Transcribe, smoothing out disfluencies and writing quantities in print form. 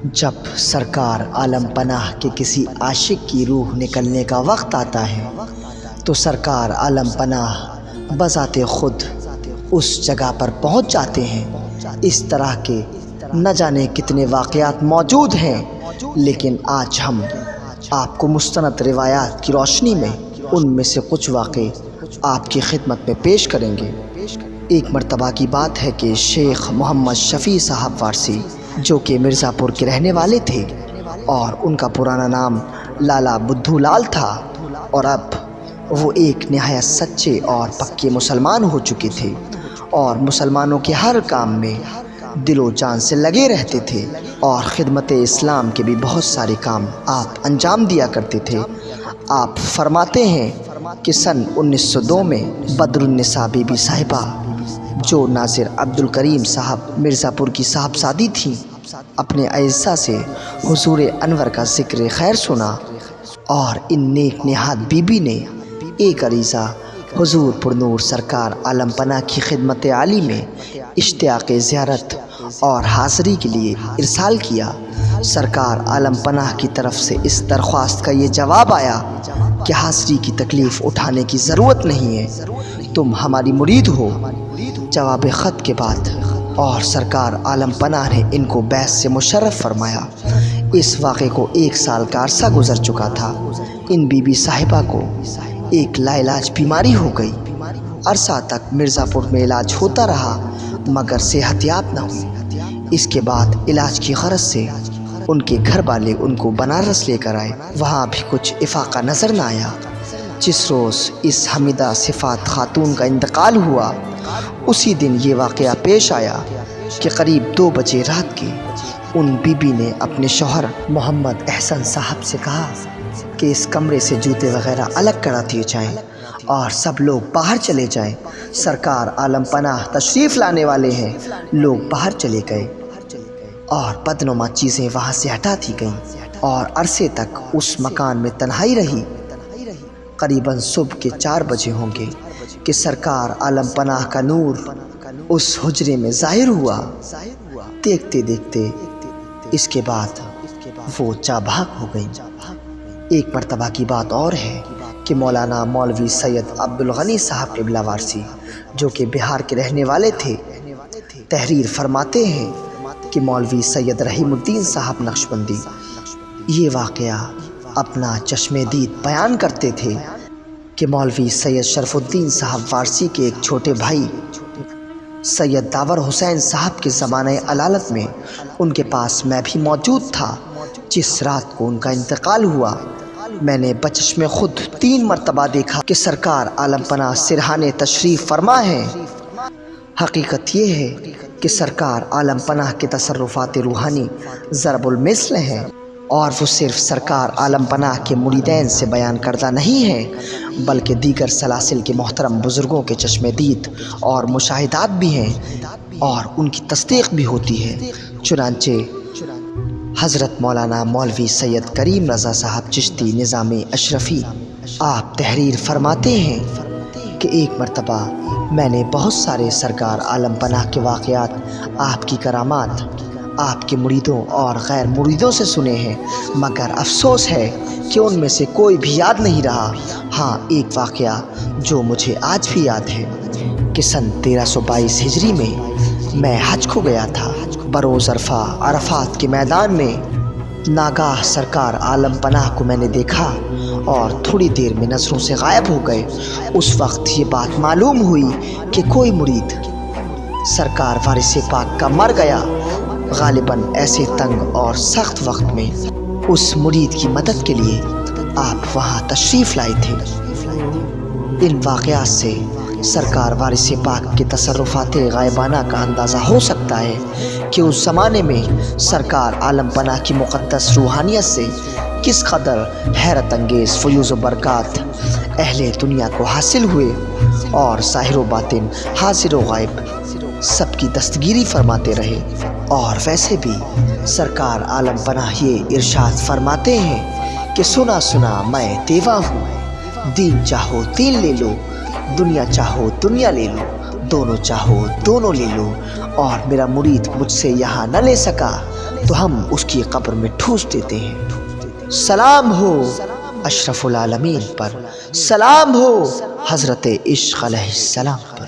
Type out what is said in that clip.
جب سرکار عالم پناہ کے کسی عاشق کی روح نکلنے کا وقت آتا ہے تو سرکار عالم پناہ بذات خود اس جگہ پر پہنچ جاتے ہیں۔ اس طرح کے نہ جانے کتنے واقعات موجود ہیں، لیکن آج ہم آپ کو مستند روایات کی روشنی میں ان میں سے کچھ واقع آپ کی خدمت میں پیش کریں گے۔ ایک مرتبہ کی بات ہے کہ شیخ محمد شفیع صاحب وارسی، جو کہ مرزا پور کے رہنے والے تھے اور ان کا پرانا نام لالا بدھو لال تھا، اور اب وہ ایک نہایت سچے اور پکے مسلمان ہو چکے تھے اور مسلمانوں کے ہر کام میں دل و جان سے لگے رہتے تھے، اور خدمت اسلام کے بھی بہت سارے کام آپ انجام دیا کرتے تھے۔ آپ فرماتے ہیں کہ سن 1902 میں بدر النساء بی بی صاحبہ، جو ناظر عبد الکریم صاحب مرزا پور کی صاحبزادی تھیں، اپنے اعزہ سے حضور انور کا ذکر خیر سنا، اور ان نیک نہاد بی بی نے ایک عریضہ حضور پرنور سرکار عالم پناہ کی خدمت عالی میں اشتیاق زیارت اور حاضری کے لیے ارسال کیا۔ سرکار عالم پناہ کی طرف سے اس درخواست کا یہ جواب آیا کہ حاضری کی تکلیف اٹھانے کی ضرورت نہیں ہے، تم ہماری مرید ہو۔ جواب خط کے بعد اور سرکار عالم پناہ نے ان کو بیعت سے مشرف فرمایا۔ اس واقعے کو 1 سال کا عرصہ گزر چکا تھا۔ ان بی بی صاحبہ کو ایک لاعلاج بیماری ہو گئی۔ عرصہ تک مرزا پور میں علاج ہوتا رہا مگر صحت یاب نہ ہوئی۔ اس کے بعد علاج کی غرض سے ان کے گھر والے ان کو بنارس لے کر آئے۔ وہاں بھی کچھ افاقہ نظر نہ آیا۔ جس روز اس حمیدہ صفات خاتون کا انتقال ہوا، اسی دن یہ واقعہ پیش آیا کہ قریب 2 بجے رات کے ان بی بی نے اپنے شوہر محمد احسن صاحب سے کہا کہ اس کمرے سے جوتے وغیرہ الگ کرا دیے جائیں اور سب لوگ باہر چلے جائیں، سرکار عالم پناہ تشریف لانے والے ہیں۔ لوگ باہر چلے گئے اور بدنما چیزیں وہاں سے ہٹا دی گئیں اور عرصے تک اس مکان میں تنہائی رہی۔ قریباً صبح کے 4 بجے ہوں گے کہ سرکار عالم پناہ کا نور اس حجرے میں ظاہر ہوا۔ دیکھتے دیکھتے اس کے بعد وہ جاں بحق ہو گئیں۔ ایک مرتبہ کی بات اور ہے کہ مولانا مولوی سید عبد الغنی صاحب قبلہ وارسی، جو کہ بہار کے رہنے والے تھے، تحریر فرماتے ہیں کہ مولوی سید رحیم الدین صاحب نقشبندی یہ واقعہ اپنا چشم دید بیان کرتے تھے کہ مولوی سید شرف الدین صاحب وارسی کے ایک چھوٹے بھائی سید داور حسین صاحب کے زمانہ علالت میں ان کے پاس میں بھی موجود تھا۔ جس رات کو ان کا انتقال ہوا، میں نے بچشم خود 3 مرتبہ دیکھا کہ سرکار عالم پناہ سرہانے تشریف فرما ہیں۔ حقیقت یہ ہے کہ سرکار عالم پناہ کے تصرفات روحانی ضرب المثل ہیں، اور وہ صرف سرکار عالم پناہ کے مریدین سے بیان کردہ نہیں ہیں بلکہ دیگر سلاسل کے محترم بزرگوں کے چشم دید اور مشاہدات بھی ہیں، اور ان کی تصدیق بھی ہوتی ہے۔ چنانچہ حضرت مولانا مولوی سید کریم رضا صاحب چشتی نظامی اشرفی آپ تحریر فرماتے ہیں کہ ایک مرتبہ میں نے بہت سارے سرکار عالم پناہ کے واقعات، آپ کی کرامات، آپ کے مریدوں اور غیر مریدوں سے سنے ہیں، مگر افسوس ہے کہ ان میں سے کوئی بھی یاد نہیں رہا۔ ہاں، ایک واقعہ جو مجھے آج بھی یاد ہے کہ سن 1322 ہجری میں حج کو گیا تھا۔ بروز عرفات کے میدان میں ناگاہ سرکار عالم پناہ کو میں نے دیکھا اور تھوڑی دیر میں نظروں سے غائب ہو گئے۔ اس وقت یہ بات معلوم ہوئی کہ کوئی مرید سرکار وارث پاک کا مر گیا۔ غالباً ایسے تنگ اور سخت وقت میں اس مرید کی مدد کے لیے آپ وہاں تشریف لائے تھے۔ ان واقعات سے سرکار وارث پاک کے تصرفات غائبانہ کا اندازہ ہو سکتا ہے کہ اس زمانے میں سرکار عالم پناہ کی مقدس روحانیت سے کس قدر حیرت انگیز فیوز و برکات اہل دنیا کو حاصل ہوئے، اور ظاہر و باطن، حاضر و غائب سب کی دستگیری فرماتے رہے۔ اور ویسے بھی سرکار عالم پناہ یہ ارشاد فرماتے ہیں کہ سنا سنا میں دیوا ہوں، دین چاہو دین لے لو، دنیا چاہو دنیا لے لو، دونوں چاہو دونوں لے لو، اور میرا مرید مجھ سے یہاں نہ لے سکا تو ہم اس کی قبر میں ٹھوس دیتے ہیں۔ سلام ہو اشرف العالمین پر، سلام ہو حضرت عشق علیہ السلام پر۔